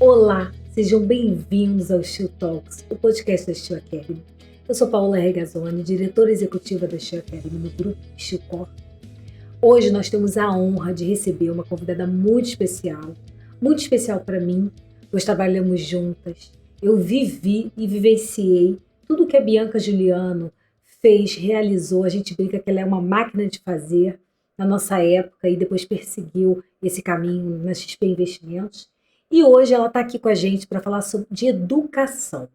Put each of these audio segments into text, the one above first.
Olá, sejam bem-vindos ao Steel Talks, o podcast da Steel Academy. Eu sou Paola Regazzoni, diretora executiva da Steel Academy no grupo Steel Core. Hoje nós temos a honra de receber uma convidada muito especial para mim. Nós trabalhamos juntas, eu vivi e vivenciei tudo que a Bianca Giuliano fez, realizou. A gente brinca que ela é uma máquina de fazer na nossa época e depois perseguiu esse caminho na XP Investimentos. E hoje ela está aqui com a gente para falar de educação.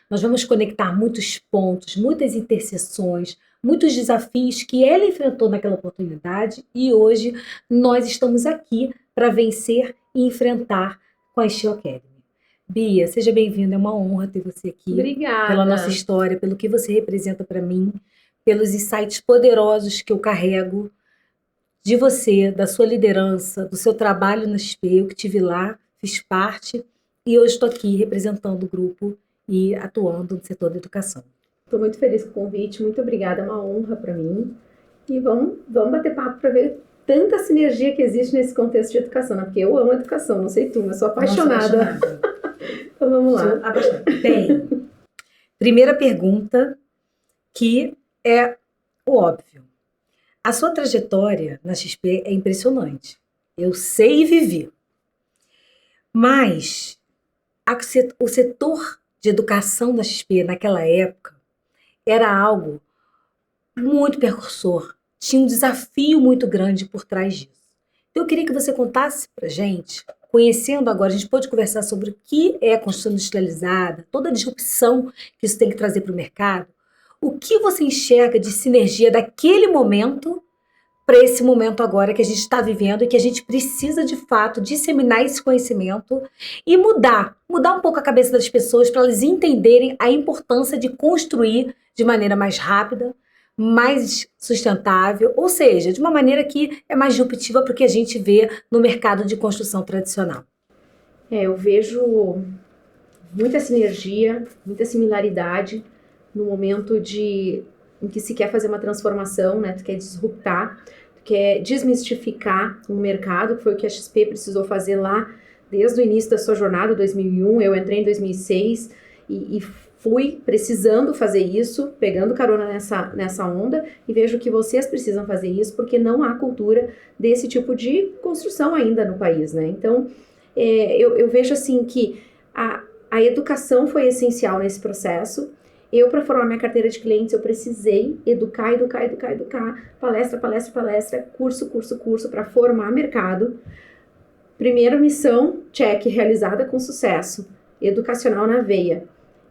Nós vamos conectar muitos pontos, muitas interseções, muitos desafios que ela enfrentou naquela oportunidade e hoje nós estamos aqui para vencer e enfrentar com a Steel Academy. Bia, seja bem-vinda, é uma honra ter você aqui. Obrigada. Pela nossa história, pelo que você representa para mim, pelos insights poderosos que eu carrego de você, da sua liderança, do seu trabalho na XP, eu que estive lá, fiz parte e hoje estou aqui representando o grupo e atuando no setor da educação. Estou muito feliz com o convite, muito obrigada, é uma honra para mim. E vamos bater papo para ver tanta sinergia que existe nesse contexto de educação, né? Porque eu amo educação, não sei tu, mas sou apaixonada. Então vamos lá. Bem, primeira pergunta, que é o óbvio. A sua trajetória na XP é impressionante. Eu sei e vivi. Mas o setor de educação da XP naquela época era algo muito precursor. Tinha um desafio muito grande por trás disso. Então eu queria que você contasse pra gente, conhecendo agora, a gente pode conversar sobre o que é a construção industrializada, toda a disrupção que isso tem que trazer para o mercado. O que você enxerga de sinergia daquele momento para esse momento agora que a gente está vivendo e que a gente precisa, de fato, disseminar esse conhecimento e mudar um pouco a cabeça das pessoas para elas entenderem a importância de construir de maneira mais rápida, mais sustentável, ou seja, de uma maneira que é mais disruptiva para o que a gente vê no mercado de construção tradicional. Eu vejo muita sinergia, muita similaridade no momento em que se quer fazer uma transformação, né? Tu quer disruptar, tu quer desmistificar um mercado, que foi o que a XP precisou fazer lá desde o início da sua jornada, 2001, eu entrei em 2006 e fui precisando fazer isso, pegando carona nessa onda, e vejo que vocês precisam fazer isso porque não há cultura desse tipo de construção ainda no país, né? Então, eu vejo assim que a educação foi essencial nesse processo. Eu, para formar minha carteira de clientes, eu precisei educar, palestra, curso, para formar mercado. Primeira missão, check, realizada com sucesso, educacional na veia,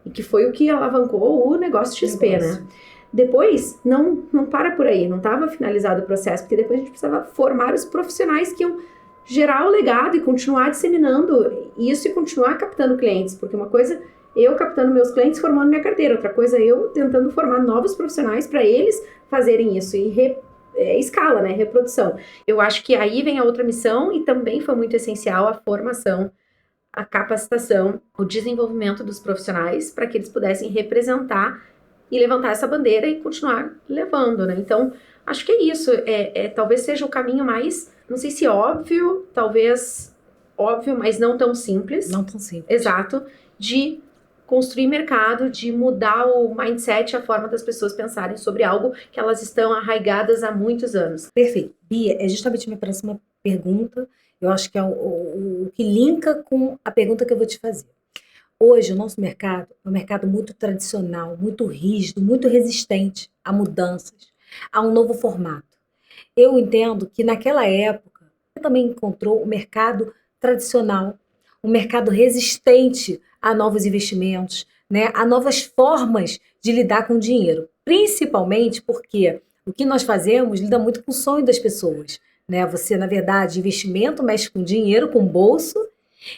e que foi o que alavancou o negócio XP, né? Depois, não para por aí, não estava finalizado o processo, porque depois a gente precisava formar os profissionais que iam gerar o legado e continuar disseminando isso e continuar captando clientes, porque uma coisa eu captando meus clientes, formando minha carteira. Outra coisa, eu tentando formar novos profissionais para eles fazerem isso. E escala, né? Reprodução. Eu acho que aí vem a outra missão e também foi muito essencial a formação, a capacitação, o desenvolvimento dos profissionais para que eles pudessem representar e levantar essa bandeira e continuar levando, né? Então, acho que é isso. Talvez seja o caminho mais, não sei se óbvio, talvez óbvio, mas não tão simples. Não tão simples. Exato. De construir mercado, de mudar o mindset, a forma das pessoas pensarem sobre algo que elas estão arraigadas há muitos anos. Perfeito. Bia, é justamente a minha próxima pergunta. Eu acho que é o que linka com a pergunta que eu vou te fazer. Hoje, o nosso mercado é um mercado muito tradicional, muito rígido, muito resistente a mudanças, a um novo formato. Eu entendo que naquela época, você também encontrou o mercado tradicional, um mercado resistente a novos investimentos, né, a novas formas de lidar com o dinheiro. Principalmente porque o que nós fazemos lida muito com o sonho das pessoas. Né? Você, na verdade, investimento mexe com dinheiro, com bolso,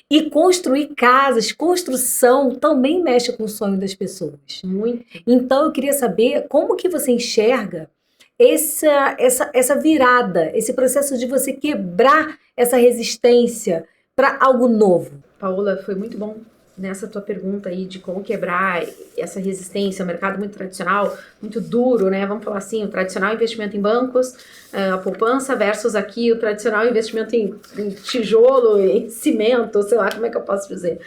e construir casas, construção também mexe com o sonho das pessoas. Muito. Então, eu queria saber como que você enxerga essa virada, esse processo de você quebrar essa resistência para algo novo. Paola, foi muito bom nessa tua pergunta aí de como quebrar essa resistência, o mercado muito tradicional, muito duro, né? Vamos falar assim, o tradicional investimento em bancos, a poupança versus aqui o tradicional investimento em tijolo, em cimento, sei lá como é que eu posso dizer.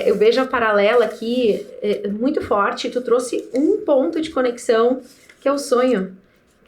Eu vejo a paralela aqui muito forte, tu trouxe um ponto de conexão que é o sonho.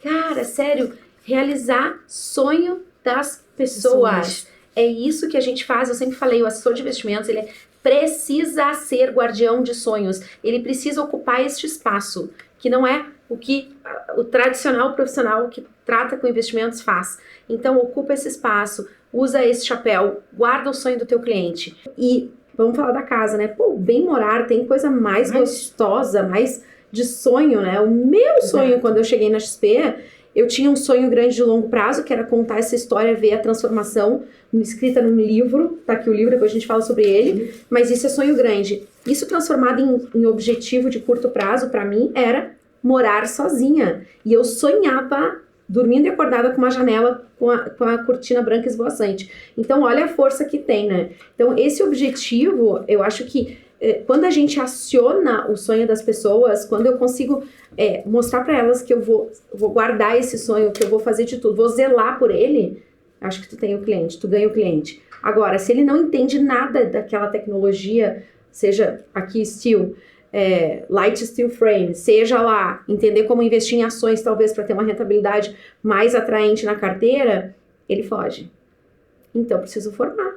Cara, sério, realizar sonho das pessoas. É isso que a gente faz, eu sempre falei, o assessor de investimentos, ele precisa ser guardião de sonhos, ele precisa ocupar este espaço, que não é o que o tradicional profissional que trata com investimentos faz. Então, ocupa esse espaço, usa esse chapéu, guarda o sonho do teu cliente. E vamos falar da casa, né? Pô, bem morar, tem coisa mais gostosa, mais de sonho, né? O meu sonho, quando eu cheguei na XP, eu tinha um sonho grande de longo prazo, que era contar essa história, ver a transformação escrita num livro, tá aqui o livro, depois a gente fala sobre ele, mas isso é sonho grande. Isso transformado em objetivo de curto prazo, para mim, era morar sozinha. E eu sonhava dormindo e acordada com uma janela com a cortina branca esvoaçante. Então, olha a força que tem, né? Então, esse objetivo, eu acho que quando a gente aciona o sonho das pessoas, quando eu consigo mostrar para elas que eu vou guardar esse sonho, que eu vou fazer de tudo, vou zelar por ele, acho que tu tem o cliente, tu ganha o cliente. Agora, se ele não entende nada daquela tecnologia, seja aqui steel, light steel frame, seja lá, entender como investir em ações, talvez para ter uma rentabilidade mais atraente na carteira, ele foge. Então, preciso formar,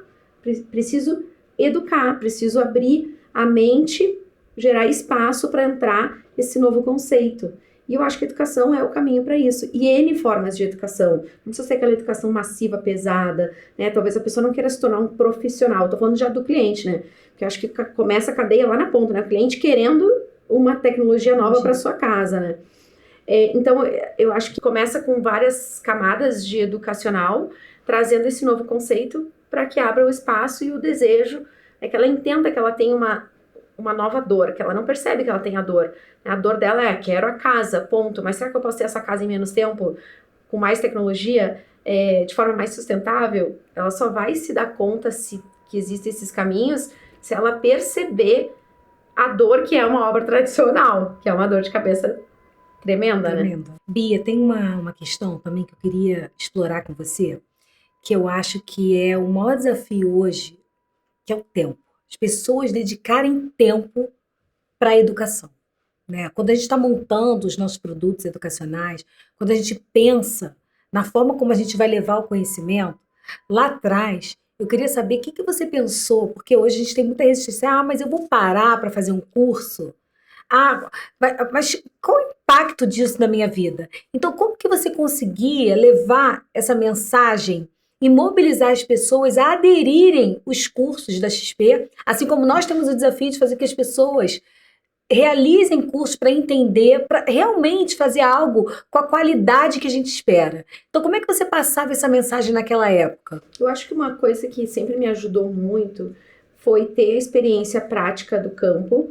preciso educar, preciso abrir a mente, gerar espaço para entrar esse novo conceito. E eu acho que a educação é o caminho para isso. E N formas de educação. Não precisa ser aquela educação massiva, pesada, né? Talvez a pessoa não queira se tornar um profissional. Estou falando já do cliente, né? Porque eu acho que começa a cadeia lá na ponta, né? O cliente querendo uma tecnologia nova para sua casa, né? Então, eu acho que começa com várias camadas de educacional, trazendo esse novo conceito para que abra o espaço e o desejo, que ela entenda que ela tem uma nova dor, que ela não percebe que ela tem a dor. A dor dela é, quero a casa, ponto. Mas será que eu posso ter essa casa em menos tempo, com mais tecnologia, de forma mais sustentável? Ela só vai se dar conta que existem esses caminhos se ela perceber a dor que é uma obra tradicional, que é uma dor de cabeça tremenda, né? Bia, tem uma questão também que eu queria explorar com você, que eu acho que é o maior desafio hoje, que é o tempo. As pessoas dedicarem tempo para a educação, né? Quando a gente está montando os nossos produtos educacionais, quando a gente pensa na forma como a gente vai levar o conhecimento, lá atrás, eu queria saber o que você pensou, porque hoje a gente tem muita resistência. Mas eu vou parar para fazer um curso? Mas qual o impacto disso na minha vida? Então, como que você conseguia levar essa mensagem e mobilizar as pessoas a aderirem os cursos da XP, assim como nós temos o desafio de fazer que as pessoas realizem cursos para entender, para realmente fazer algo com a qualidade que a gente espera. Então, como é que você passava essa mensagem naquela época? Eu acho que uma coisa que sempre me ajudou muito foi ter a experiência prática do campo,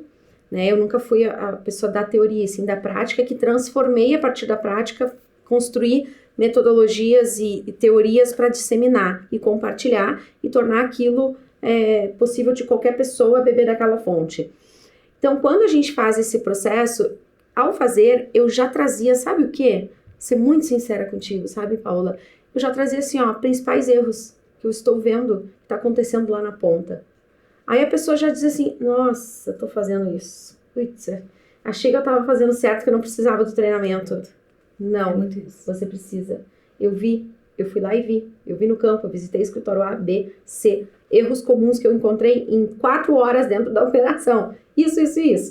né? Eu nunca fui a pessoa da teoria, assim, da prática, que transformei a partir da prática, construí metodologias e teorias para disseminar e compartilhar e tornar aquilo possível de qualquer pessoa beber daquela fonte. Então, quando a gente faz esse processo, ao fazer, eu já trazia, sabe o quê? Ser muito sincera contigo, sabe, Paula? Eu já trazia, assim, principais erros que eu estou vendo que está acontecendo lá na ponta. Aí a pessoa já diz assim, nossa, tô fazendo isso. Putz, achei que eu tava fazendo certo, que eu não precisava do treinamento. Não, você precisa. Eu fui lá e vi. Eu vi no campo, eu visitei o escritório A, B, C. Erros comuns que eu encontrei em 4 horas dentro da operação. Isso.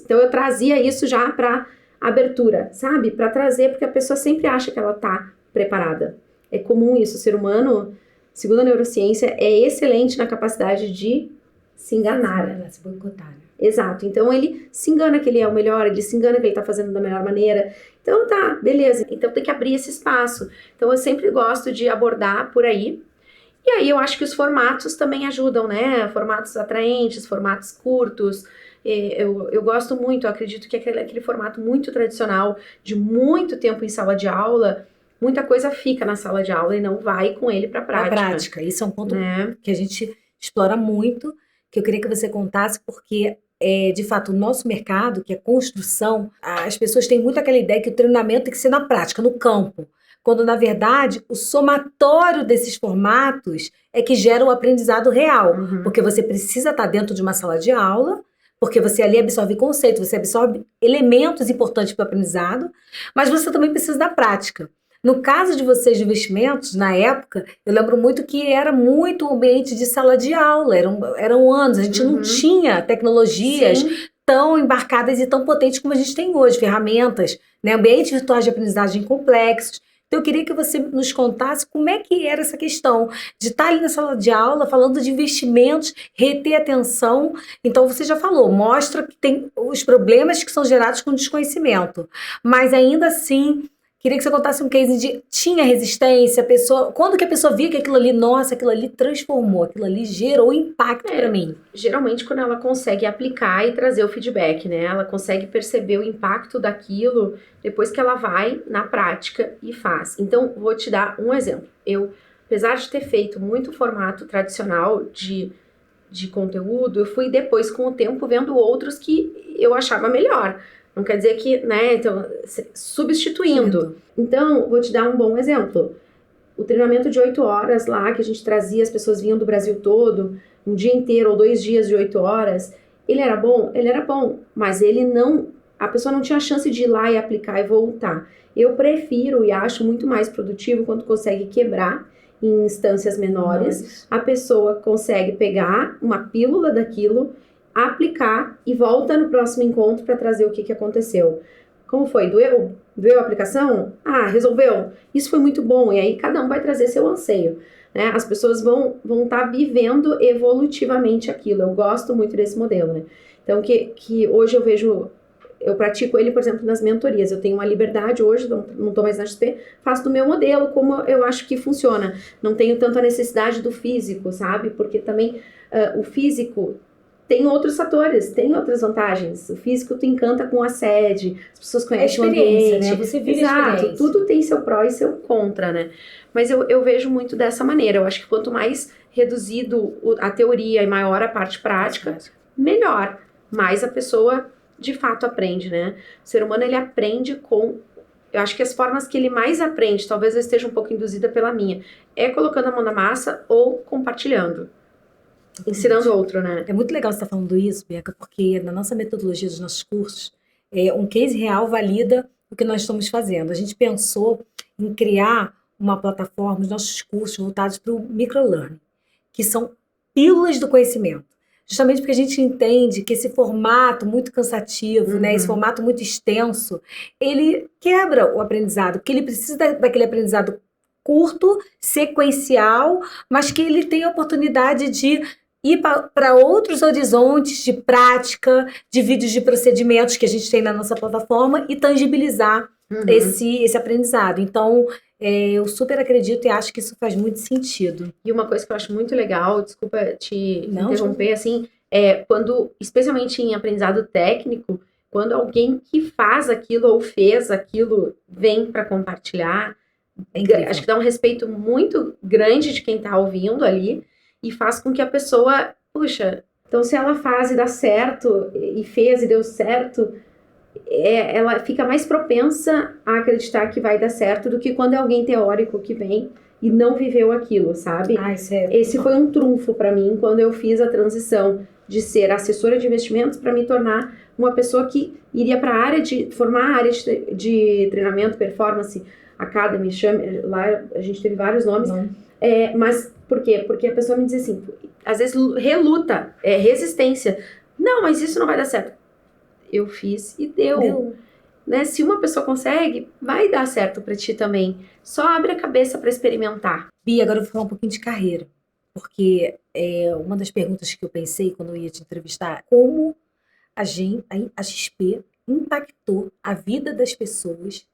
Então eu trazia isso já para abertura, sabe? Para trazer, porque a pessoa sempre acha que ela tá preparada. É comum isso. O ser humano, segundo a neurociência, é excelente na capacidade de se enganar. Se boicotar. Exato. Então ele se engana que ele é o melhor, ele se engana que ele tá fazendo da melhor maneira. Então tá, beleza. Então tem que abrir esse espaço. Então eu sempre gosto de abordar por aí. E aí eu acho que os formatos também ajudam, né? Formatos atraentes, formatos curtos. Eu gosto muito, eu acredito que aquele formato muito tradicional, de muito tempo em sala de aula, muita coisa fica na sala de aula e não vai com ele para a prática. Isso é um ponto que a gente explora muito, que eu queria que você contasse, porque, de fato, o nosso mercado, que é construção, as pessoas têm muito aquela ideia que o treinamento tem que ser na prática, no campo, quando, na verdade, o somatório desses formatos é que gera o aprendizado real, porque você precisa estar dentro de uma sala de aula, porque você ali absorve conceitos, você absorve elementos importantes para o aprendizado, mas você também precisa da prática. No caso de vocês de investimentos, na época, eu lembro muito que era muito ambiente de sala de aula, eram anos, a gente não tinha tecnologias tão embarcadas e tão potentes como a gente tem hoje, ferramentas, né, ambientes virtuais de aprendizagem complexos. Então, eu queria que você nos contasse como é que era essa questão de estar ali na sala de aula, falando de investimentos, reter atenção. Então, você já falou, mostra que tem os problemas que são gerados com desconhecimento, mas ainda assim, queria que você contasse um case de tinha resistência, a pessoa, quando que a pessoa via que aquilo ali, nossa, aquilo ali transformou, aquilo ali gerou impacto para mim. Geralmente quando ela consegue aplicar e trazer o feedback, né? Ela consegue perceber o impacto daquilo depois que ela vai na prática e faz. Então, vou te dar um exemplo. Eu, apesar de ter feito muito formato tradicional de conteúdo, eu fui depois, com o tempo, vendo outros que eu achava melhor. Não quer dizer que, né, então, substituindo. Então, vou te dar um bom exemplo. O treinamento de 8 horas lá, que a gente trazia, as pessoas vinham do Brasil todo, um dia inteiro ou 2 dias de 8 horas, ele era bom? Ele era bom, mas a pessoa não tinha chance de ir lá e aplicar e voltar. Eu prefiro e acho muito mais produtivo quando consegue quebrar em instâncias menores, a pessoa consegue pegar uma pílula daquilo, aplicar e volta no próximo encontro para trazer o que aconteceu. Como foi? Doeu? Doeu a aplicação? Ah, resolveu? Isso foi muito bom. E aí cada um vai trazer seu anseio, né? As pessoas vão estar vivendo evolutivamente aquilo. Eu gosto muito desse modelo, né? Então, que hoje eu pratico ele, por exemplo, nas mentorias. Eu tenho uma liberdade hoje, não estou mais na XP, faço do meu modelo como eu acho que funciona. Não tenho tanto a necessidade do físico, sabe? Porque também o físico tem outros fatores, tem outras vantagens. O físico te encanta com a sede, as pessoas conhecem o ambiente, né? Você vive exato, a experiência. Tudo tem seu pró e seu contra, né? Mas eu vejo muito dessa maneira. Eu acho que quanto mais reduzido a teoria e maior a parte prática, melhor. Mais a pessoa de fato aprende, né? O ser humano, ele aprende com... Eu acho que as formas que ele mais aprende, talvez eu esteja um pouco induzida pela minha, é colocando a mão na massa ou compartilhando. Ensinando outro, né? É muito legal você estar falando isso, Bianca, porque na nossa metodologia dos nossos cursos, um case real valida o que nós estamos fazendo. A gente pensou em criar uma plataforma, os nossos cursos voltados para o microlearning, que são pílulas do conhecimento. Justamente porque a gente entende que esse formato muito cansativo, né, esse formato muito extenso, ele quebra o aprendizado, porque ele precisa daquele aprendizado curto, sequencial, mas que ele tem a oportunidade de ir para outros horizontes de prática, de vídeos de procedimentos que a gente tem na nossa plataforma e tangibilizar esse aprendizado. Então, eu super acredito e acho que isso faz muito sentido. E uma coisa que eu acho muito legal, desculpa te interromper, assim, quando, especialmente em aprendizado técnico, quando alguém que faz aquilo ou fez aquilo vem para compartilhar, acho que dá um respeito muito grande de quem está ouvindo ali, e faz com que a pessoa, puxa, então se ela faz e dá certo, e fez e deu certo, ela fica mais propensa a acreditar que vai dar certo do que quando é alguém teórico que vem e não viveu aquilo, sabe? Esse foi um trunfo para mim quando eu fiz a transição de ser assessora de investimentos para me tornar uma pessoa que iria para a área de formar a área de treinamento, performance, academy, lá a gente teve vários nomes, mas por quê? Porque a pessoa me diz assim, às vezes reluta, resistência. Não, mas isso não vai dar certo. Eu fiz e deu. Né? Se uma pessoa consegue, vai dar certo para ti também. Só abre a cabeça para experimentar. Bia, agora eu vou falar um pouquinho de carreira. Porque uma das perguntas que eu pensei quando eu ia te entrevistar, como a XP impactou a vida das pessoas,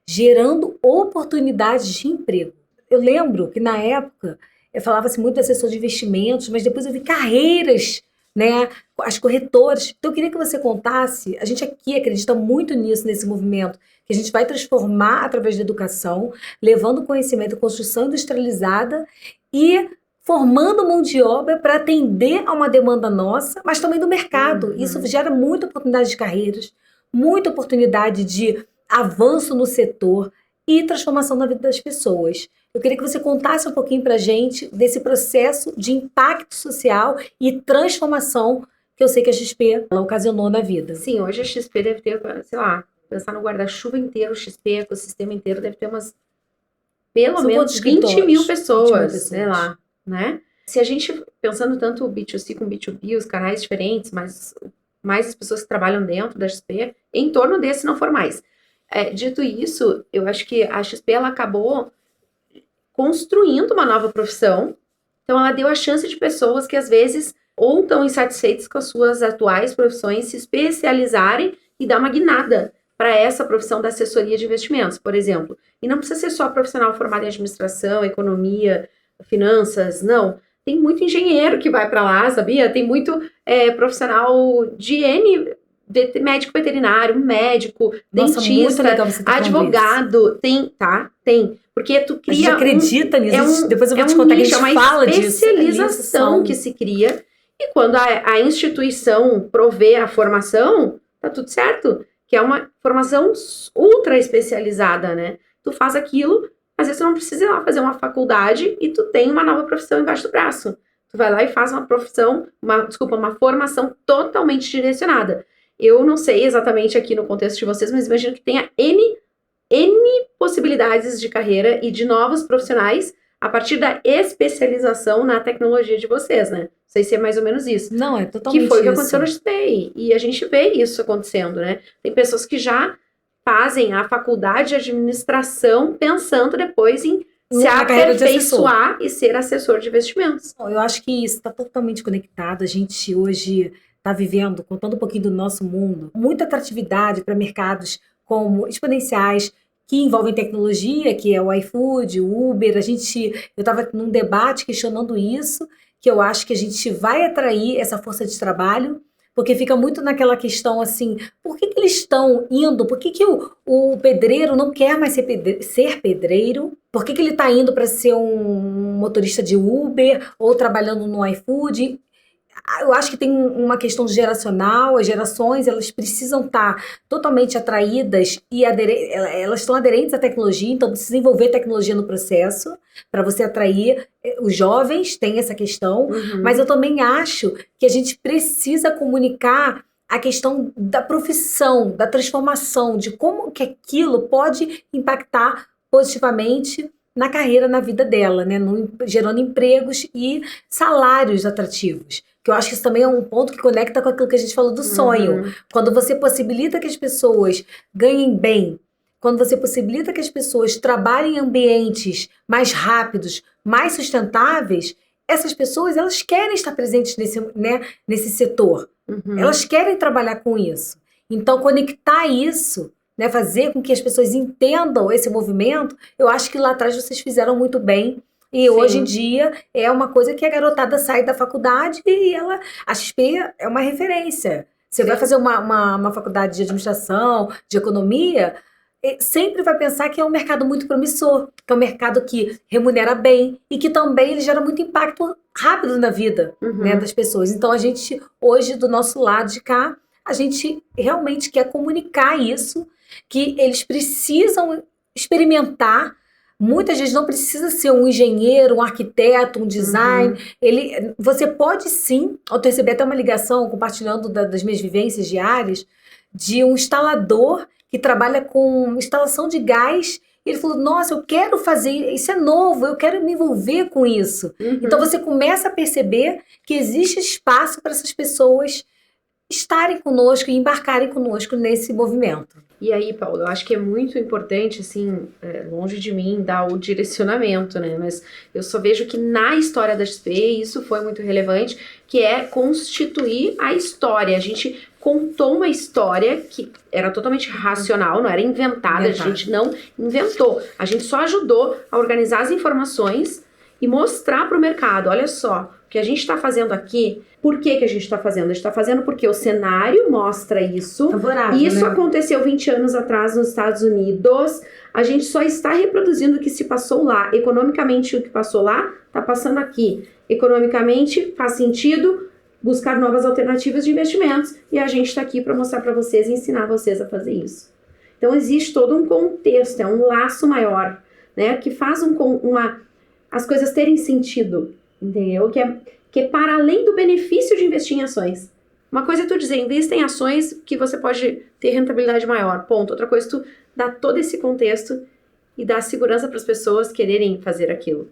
gerando oportunidades de emprego. Eu lembro que na época eu falava-se muito de assessor de investimentos, mas depois eu vi carreiras, né, as corretoras. Então eu queria que você contasse, a gente aqui acredita muito nisso, nesse movimento, que a gente vai transformar através da educação, levando conhecimento, construção industrializada e formando mão de obra para atender a uma demanda nossa, mas também do mercado. Isso gera muita oportunidade de carreiras, muita oportunidade de avanço no setor e transformação na vida das pessoas. Eu queria que você contasse um pouquinho para a gente desse processo de impacto social e transformação que eu sei que a XP ocasionou na vida. Sim, hoje a XP deve ter, sei lá, pensar no guarda-chuva inteiro, o XP, ecossistema inteiro, deve ter umas, pelo menos 20 mil pessoas, sei lá, né? Se a gente, pensando tanto o B2C com o B2B, os canais diferentes, mas mais as pessoas que trabalham dentro da XP, em torno desse, não for mais. Dito isso, eu acho que a XP, ela acabou construindo uma nova profissão, então ela deu a chance de pessoas que às vezes ou estão insatisfeitas com as suas atuais profissões se especializarem e dar uma guinada para essa profissão da assessoria de investimentos, por exemplo. E não precisa ser só profissional formado em administração, economia, finanças, não. Tem muito engenheiro que vai para lá, sabia? Tem muito profissional de médico veterinário, médico, dentista, advogado, tem. Porque tu cria. A gente acredita nisso, depois eu vou te contar que a gente fala disso. É uma especialização que se cria, e quando a instituição provê a formação, tá tudo certo. Que é uma formação ultra especializada, né? Tu faz aquilo, às vezes tu não precisa ir lá fazer uma faculdade e tu tem uma nova profissão embaixo do braço. Tu vai lá e faz uma formação totalmente direcionada. Eu não sei exatamente aqui no contexto de vocês, mas imagino que tenha N possibilidades de carreira e de novos profissionais a partir da especialização na tecnologia de vocês, né? Não sei se é mais ou menos isso. Não, é totalmente isso. Que foi o que aconteceu no XP. E a gente vê isso acontecendo, né? Tem pessoas que já fazem a faculdade de administração pensando depois em se aperfeiçoar e ser assessor de investimentos. Eu acho que isso está totalmente conectado. A gente hoje está vivendo, contando um pouquinho do nosso mundo, muita atratividade para mercados como exponenciais, que envolvem tecnologia, que é o iFood, o Uber. Eu estava num debate questionando isso, que eu acho que a gente vai atrair essa força de trabalho, porque fica muito naquela questão assim, por que eles estão indo? Por que o pedreiro não quer mais ser pedreiro? Por que ele está indo para ser um motorista de Uber ou trabalhando no iFood? Eu acho que tem uma questão geracional, as gerações elas precisam estar totalmente atraídas e elas estão aderentes à tecnologia, então precisa envolver tecnologia no processo para você atrair. Os jovens têm essa questão, mas eu também acho que a gente precisa comunicar a questão da profissão, da transformação, de como que aquilo pode impactar positivamente na carreira, na vida dela, né? Gerando empregos e salários atrativos. Que eu acho que isso também é um ponto que conecta com aquilo que a gente falou do sonho. Quando você possibilita que as pessoas ganhem bem, quando você possibilita que as pessoas trabalhem em ambientes mais rápidos, mais sustentáveis, essas pessoas elas querem estar presentes nesse setor. Elas querem trabalhar com isso. Então, conectar isso, né, fazer com que as pessoas entendam esse movimento, eu acho que lá atrás vocês fizeram muito bem. E sim, hoje em dia é uma coisa que a garotada sai da faculdade e a XP é uma referência. Você vai fazer uma faculdade de administração, de economia, sempre vai pensar que é um mercado muito promissor, que é um mercado que remunera bem e que também ele gera muito impacto rápido na vida, né, das pessoas. Então a gente, hoje, do nosso lado de cá, a gente realmente quer comunicar isso, que eles precisam experimentar. Muitas vezes não precisa ser um engenheiro, um arquiteto, um design. Você pode sim, eu recebi até uma ligação compartilhando das minhas vivências diárias, de um instalador que trabalha com instalação de gás. Ele falou, nossa, eu quero fazer, isso é novo, eu quero me envolver com isso. Então você começa a perceber que existe espaço para essas pessoas estarem conosco e embarcarem conosco nesse movimento. E aí, Paulo, eu acho que é muito importante, assim, longe de mim dar o direcionamento, né? Mas eu só vejo que na história da XP isso foi muito relevante, que é constituir a história. A gente contou uma história que era totalmente racional, não era inventada, a gente não inventou. A gente só ajudou a organizar as informações e mostrar para o mercado, olha só, o que a gente está fazendo aqui. Por que a gente está fazendo? A gente está fazendo porque o cenário mostra isso. Favorável, isso, né? Aconteceu 20 anos atrás nos Estados Unidos. A gente só está reproduzindo o que se passou lá. Economicamente, o que passou lá está passando aqui. economicamente faz sentido buscar novas alternativas de investimentos, e a gente está aqui para mostrar para vocês e ensinar vocês a fazer isso. Então existe todo um contexto, é um laço maior, né, que faz as coisas terem sentido, entendeu? Que é para além do benefício de investir em ações. Uma coisa é tu dizer, invista em ações que você pode ter rentabilidade maior, ponto. Outra coisa é tu dar todo esse contexto e dar segurança para as pessoas quererem fazer aquilo.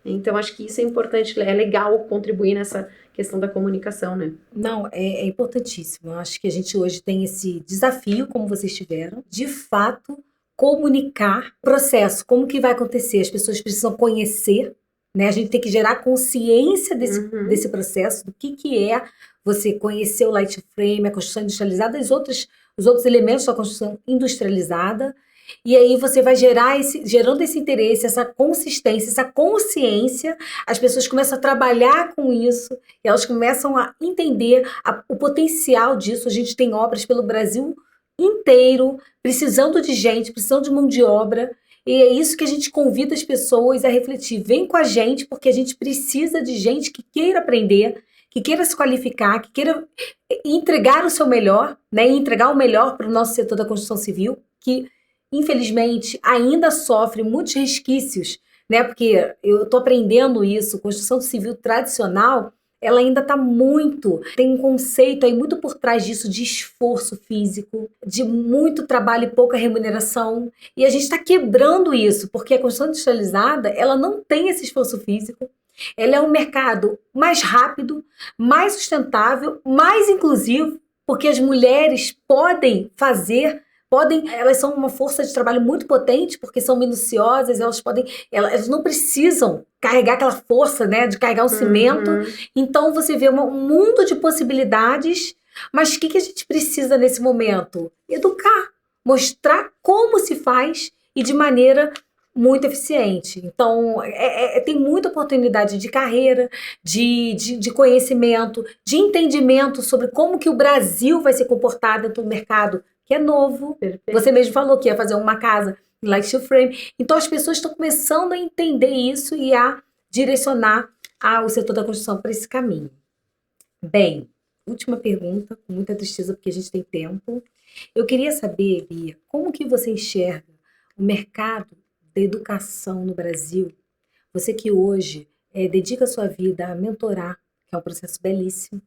Então, acho que isso é importante, é legal contribuir nessa questão da comunicação, né? Não, é importantíssimo. Eu acho que a gente hoje tem esse desafio, como vocês tiveram, de fato, comunicar o processo, como que vai acontecer. As pessoas precisam conhecer, né? A gente tem que gerar consciência desse processo, do que é você conhecer o light frame, a construção industrializada, os outros elementos da construção industrializada. E aí você vai gerando esse interesse, essa consistência, essa consciência, as pessoas começam a trabalhar com isso, e elas começam a entender o potencial disso. A gente tem obras pelo Brasil inteiro, precisando de gente, precisando de mão de obra, e é isso que a gente convida as pessoas a refletir. Vem com a gente, porque a gente precisa de gente que queira aprender, que queira se qualificar, que queira entregar o seu melhor, né, e entregar o melhor para o nosso setor da construção civil, que infelizmente, ainda sofre muitos resquícios, né? Porque eu estou aprendendo isso, construção civil tradicional, ela ainda está tem um conceito aí muito por trás disso de esforço físico, de muito trabalho e pouca remuneração, e a gente está quebrando isso, porque a construção industrializada, ela não tem esse esforço físico, ela é um mercado mais rápido, mais sustentável, mais inclusivo, porque as mulheres elas são uma força de trabalho muito potente, porque são minuciosas, elas não precisam carregar aquela força, né, de carregar um cimento. Então você vê um mundo de possibilidades, mas o que a gente precisa nesse momento? Educar, mostrar como se faz e de maneira muito eficiente. Então, tem muita oportunidade de carreira, de conhecimento, de entendimento sobre como que o Brasil vai se comportar dentro do mercado, que é novo. Perfeito. Você mesmo falou que ia fazer uma casa em light steel frame. Então, as pessoas estão começando a entender isso e a direcionar o setor da construção para esse caminho. Bem, última pergunta, com muita tristeza, porque a gente tem tempo. Eu queria saber, Bia, como que você enxerga o mercado da educação no Brasil? Você que hoje dedica a sua vida a mentorar, que é um processo belíssimo,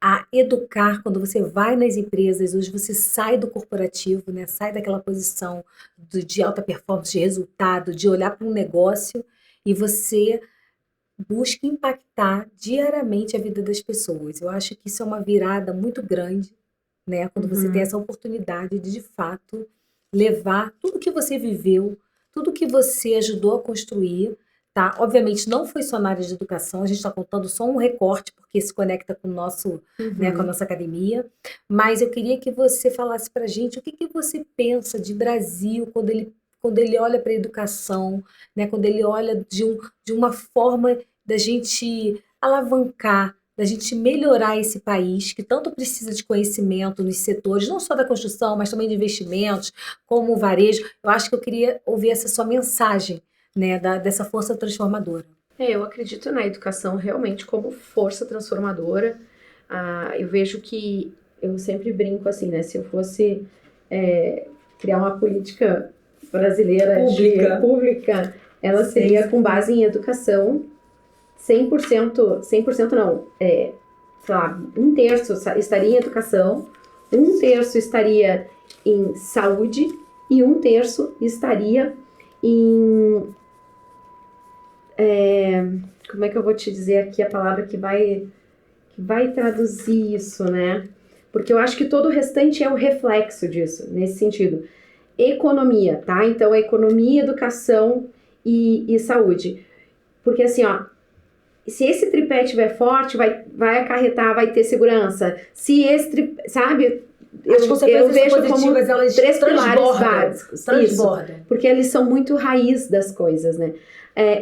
a educar. Quando você vai nas empresas, hoje você sai do corporativo, né? Sai daquela posição de alta performance, de resultado, de olhar para um negócio, e você busca impactar diariamente a vida das pessoas. Eu acho que isso é uma virada muito grande, né? Quando você tem essa oportunidade de fato, levar tudo que você viveu, tudo que você ajudou a construir, tá? Obviamente não foi só na área de educação, a gente está contando só um recorte, porque se conecta com o nosso, né, com a nossa academia, mas eu queria que você falasse para a gente o que você pensa de Brasil quando ele olha para a educação, né, quando ele olha de uma forma da gente alavancar, da gente melhorar esse país, que tanto precisa de conhecimento nos setores, não só da construção, mas também de investimentos, como o varejo. Eu acho que eu queria ouvir essa sua mensagem, né, dessa força transformadora. Eu acredito na educação realmente como força transformadora. Eu vejo que, eu sempre brinco assim, né, se eu fosse criar uma política brasileira pública, ela seria com base em educação, 100% não, sei lá, 1/3 estaria em educação, 1/3 estaria em saúde e 1/3 estaria em... como é que eu vou te dizer aqui a palavra que vai traduzir isso, né? Porque eu acho que todo o restante é o reflexo disso, nesse sentido. Economia, tá? Então, economia, educação e saúde. Porque assim, ó, se esse tripé estiver forte, vai acarretar, vai ter segurança. Se esse tripé, sabe? Eu vejo como elas 3 pilares básicos. Transbordam. Isso, porque eles são muito raiz das coisas, né?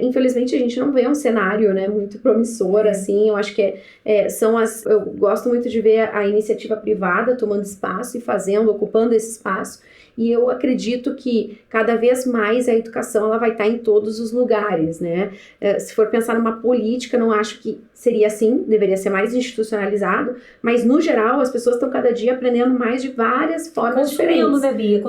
Infelizmente, a gente não vê um cenário, né, muito promissor, assim. Eu acho que eu gosto muito de ver a iniciativa privada tomando espaço e ocupando esse espaço. e eu acredito que cada vez mais a educação ela vai estar em todos os lugares, né? Se for pensar numa política, não acho que seria assim, deveria ser mais institucionalizado, mas no geral as pessoas estão cada dia aprendendo mais de várias formas diferentes. Né, Bia?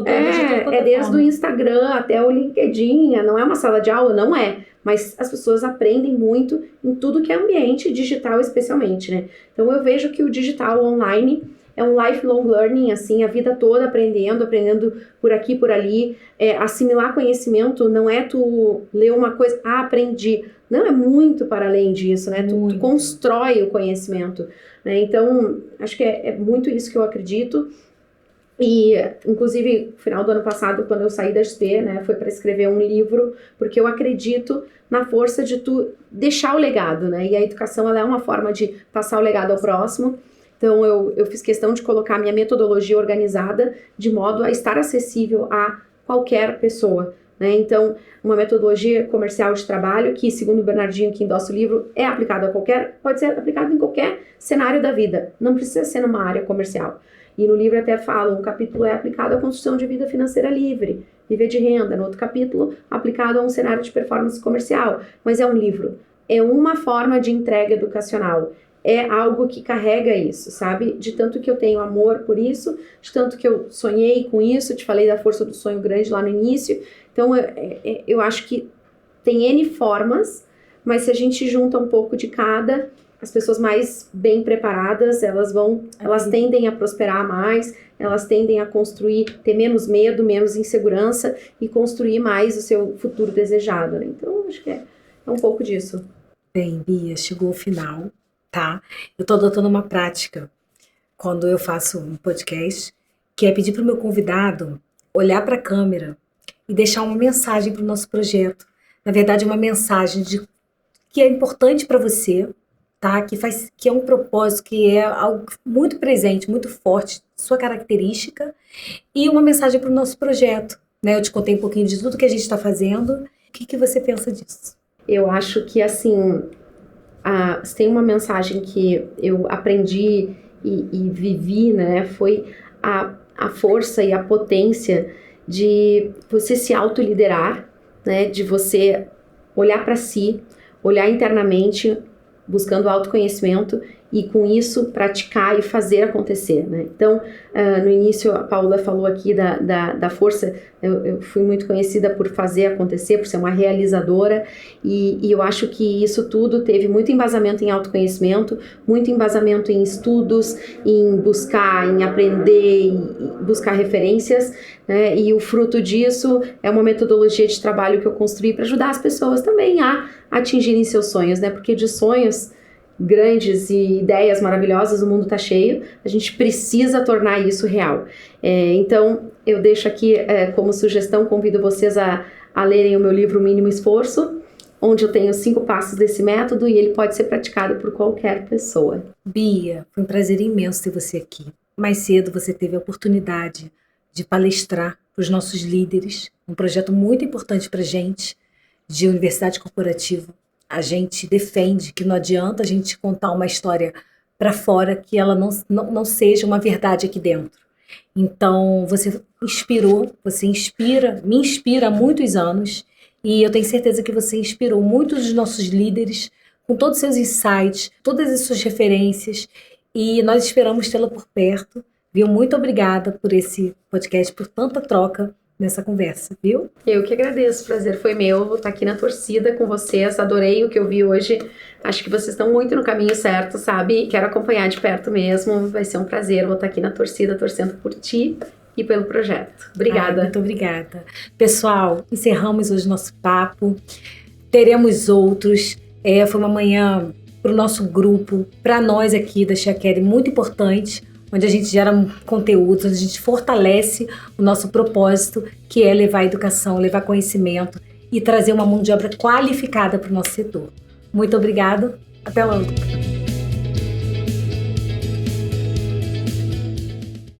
Desde o Instagram até o LinkedIn, não é uma sala de aula, não é. Mas as pessoas aprendem muito em tudo que é ambiente digital, especialmente, né? Então eu vejo que o digital online é um lifelong learning, assim, a vida toda aprendendo por aqui, por ali. Assimilar conhecimento não é tu ler uma coisa, aprendi. Não, é muito para além disso, né? Tu constrói o conhecimento, né? Então, acho que é muito isso que eu acredito. E, inclusive, no final do ano passado, quando eu saí da XP, né, foi para escrever um livro, porque eu acredito na força de tu deixar o legado, né? E a educação, ela é uma forma de passar o legado ao próximo. Então, eu fiz questão de colocar a minha metodologia organizada de modo a estar acessível a qualquer pessoa, né? Então, uma metodologia comercial de trabalho que, segundo o Bernardinho, que endossa o livro, é aplicado pode ser aplicado em qualquer cenário da vida. Não precisa ser numa área comercial. E no livro até fala, um capítulo é aplicado à construção de vida financeira livre, viver de renda. No outro capítulo, aplicado a um cenário de performance comercial. Mas é um livro. É uma forma de entrega educacional. É algo que carrega isso, sabe? De tanto que eu tenho amor por isso, de tanto que eu sonhei com isso, te falei da força do sonho grande lá no início. Então, eu acho que tem N formas, mas se a gente junta um pouco de cada, as pessoas mais bem preparadas, elas tendem a prosperar mais, elas tendem a construir, ter menos medo, menos insegurança e construir mais o seu futuro desejado, né? Então, acho que é um pouco disso. Bem, Bia, chegou o final. Tá? Eu tô adotando uma prática quando eu faço um podcast, que é pedir pro meu convidado olhar para a câmera e deixar uma mensagem pro nosso projeto. Na verdade, uma mensagem que é importante para você, tá? Que é um propósito, que é algo muito presente, muito forte, sua característica, e uma mensagem pro nosso projeto, né? Eu te contei um pouquinho de tudo que a gente está fazendo. O que você pensa disso? Eu acho que, assim, se tem uma mensagem que eu aprendi e vivi, né, foi a força e a potência de você se autoliderar, né, de você olhar para si, olhar internamente, buscando autoconhecimento e com isso praticar e fazer acontecer, né? Então, no início a Paula falou aqui da força, eu fui muito conhecida por fazer acontecer, por ser uma realizadora e eu acho que isso tudo teve muito embasamento em autoconhecimento, muito embasamento em estudos, em buscar, em aprender, em buscar referências, né? E o fruto disso é uma metodologia de trabalho que eu construí para ajudar as pessoas também a atingirem seus sonhos, né? Porque de sonhos grandes e ideias maravilhosas, o mundo está cheio, a gente precisa tornar isso real. Então, eu deixo aqui como sugestão, convido vocês a lerem o meu livro Mínimo Esforço, onde eu tenho 5 passos desse método e ele pode ser praticado por qualquer pessoa. Bia, foi um prazer imenso ter você aqui. Mais cedo você teve a oportunidade de palestrar para os nossos líderes, um projeto muito importante para a gente, de universidade corporativa. A gente defende que não adianta a gente contar uma história para fora que ela não seja uma verdade aqui dentro. Então, você me inspira há muitos anos e eu tenho certeza que você inspirou muitos dos nossos líderes com todos os seus insights, todas as suas referências e nós esperamos tê-la por perto. Viu? Muito obrigada por esse podcast, por tanta troca nessa conversa, viu? Eu que agradeço, o prazer foi meu, vou estar aqui na torcida com vocês, adorei o que eu vi hoje, acho que vocês estão muito no caminho certo, sabe? Quero acompanhar de perto mesmo, vai ser um prazer, vou estar aqui na torcida, torcendo por ti e pelo projeto. Obrigada. Muito obrigada. Pessoal, encerramos hoje nosso papo, teremos outros, foi uma manhã para o nosso grupo, para nós aqui da Chiaqueri, muito importante, onde a gente gera conteúdos, onde a gente fortalece o nosso propósito, que é levar educação, levar conhecimento e trazer uma mão de obra qualificada para o nosso setor. Muito obrigada, até logo!